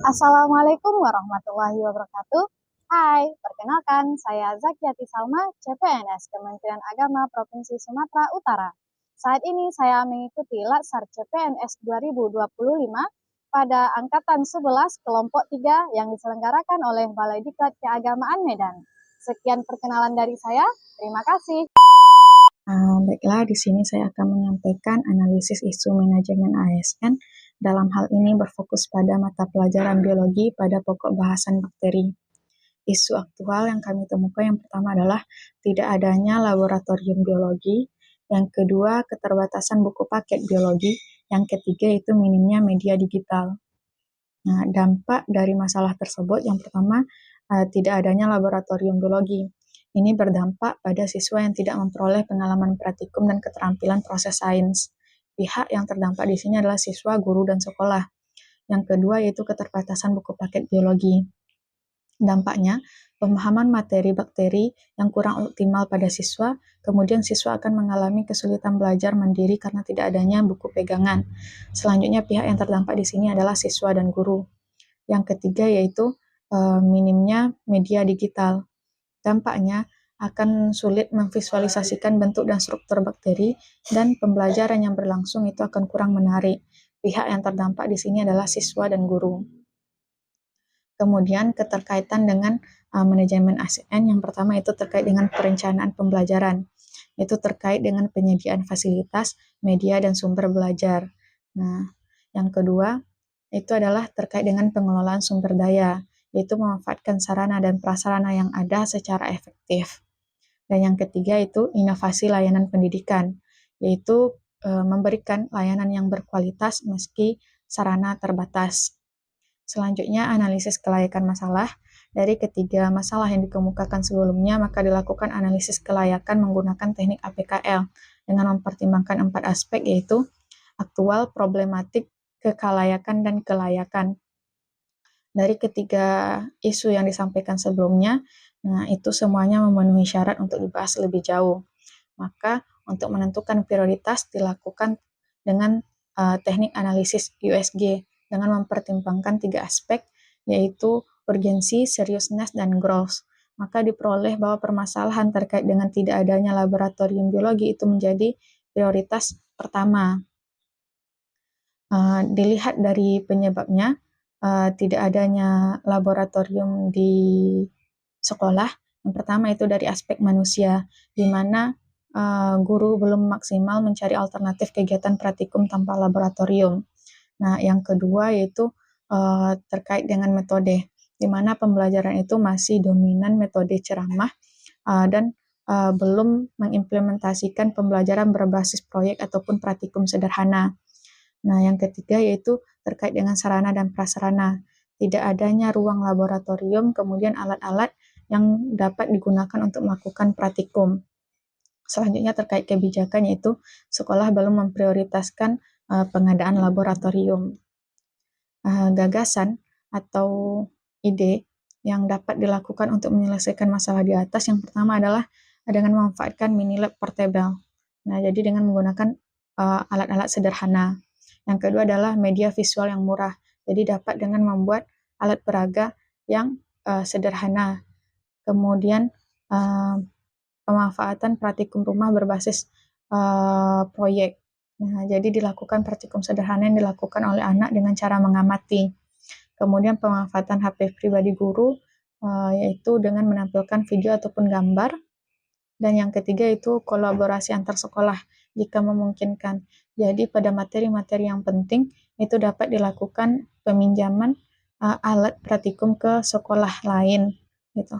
Assalamualaikum warahmatullahi wabarakatuh. Hai, perkenalkan saya Zakiati Salma, CPNS Kementerian Agama Provinsi Sumatera Utara. Saat ini saya mengikuti Latsar CPNS 2025 pada angkatan 11 kelompok 3 yang diselenggarakan oleh Balai Diklat Keagamaan Medan. Sekian perkenalan dari saya, terima kasih. Baiklah, di sini saya akan menyampaikan analisis isu manajemen ASN. Dalam hal ini berfokus pada mata pelajaran biologi pada pokok bahasan bakteri. Isu aktual yang kami temukan yang pertama adalah tidak adanya laboratorium biologi, yang kedua keterbatasan buku paket biologi, yang ketiga itu minimnya media digital. Nah, dampak dari masalah tersebut yang pertama tidak adanya laboratorium biologi. Ini berdampak pada siswa yang tidak memperoleh pengalaman praktikum dan keterampilan proses sains. Pihak yang terdampak di sini adalah siswa, guru, dan sekolah. Yang kedua yaitu keterbatasan buku paket biologi. Dampaknya, pemahaman materi bakteri yang kurang optimal pada siswa, kemudian siswa akan mengalami kesulitan belajar mandiri karena tidak adanya buku pegangan. Selanjutnya, pihak yang terdampak di sini adalah siswa dan guru. Yang ketiga yaitu minimnya media digital. Dampaknya akan sulit memvisualisasikan bentuk dan struktur bakteri, dan pembelajaran yang berlangsung itu akan kurang menarik. Pihak yang terdampak di sini adalah siswa dan guru. Kemudian keterkaitan dengan manajemen ASN, yang pertama itu terkait dengan perencanaan pembelajaran. Itu terkait dengan penyediaan fasilitas, media, dan sumber belajar. Nah, yang kedua itu adalah terkait dengan pengelolaan sumber daya, yaitu memanfaatkan sarana dan prasarana yang ada secara efektif. Dan yang ketiga itu inovasi layanan pendidikan, yaitu memberikan layanan yang berkualitas meski sarana terbatas. Selanjutnya, analisis kelayakan masalah. Dari ketiga masalah yang dikemukakan sebelumnya, maka dilakukan analisis kelayakan menggunakan teknik APKL dengan mempertimbangkan 4 aspek, yaitu aktual, problematik, kekalayakan, dan kelayakan. Dari ketiga isu yang disampaikan sebelumnya, nah itu semuanya memenuhi syarat untuk dibahas lebih jauh. Maka untuk menentukan prioritas dilakukan dengan teknik analisis USG dengan mempertimbangkan 3 aspek, yaitu urgensi, seriousness, dan growth. Maka diperoleh bahwa permasalahan terkait dengan tidak adanya laboratorium biologi itu menjadi prioritas pertama. Dilihat dari penyebabnya, tidak adanya laboratorium di sekolah. Yang pertama itu dari aspek manusia, di mana guru belum maksimal mencari alternatif kegiatan praktikum tanpa laboratorium. Nah, yang kedua yaitu terkait dengan metode, di mana pembelajaran itu masih dominan metode ceramah dan belum mengimplementasikan pembelajaran berbasis proyek ataupun praktikum sederhana. Nah, yang ketiga yaitu terkait dengan sarana dan prasarana. Tidak adanya ruang laboratorium, kemudian alat-alat yang dapat digunakan untuk melakukan praktikum. Selanjutnya terkait kebijakan, yaitu sekolah belum memprioritaskan pengadaan laboratorium. Gagasan atau ide yang dapat dilakukan untuk menyelesaikan masalah di atas, yang pertama adalah dengan memanfaatkan mini lab portable. Nah, jadi dengan menggunakan alat-alat sederhana. Yang kedua adalah media visual yang murah. Jadi dapat dengan membuat alat peraga yang sederhana. Kemudian pemanfaatan praktikum rumah berbasis proyek. Nah, jadi dilakukan praktikum sederhana yang dilakukan oleh anak dengan cara mengamati. Kemudian pemanfaatan HP pribadi guru, yaitu dengan menampilkan video ataupun gambar. Dan yang ketiga itu kolaborasi antar sekolah jika memungkinkan. Jadi pada materi-materi yang penting itu dapat dilakukan peminjaman alat praktikum ke sekolah lain gitu.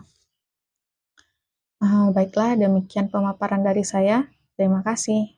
Baiklah, demikian pemaparan dari saya. Terima kasih.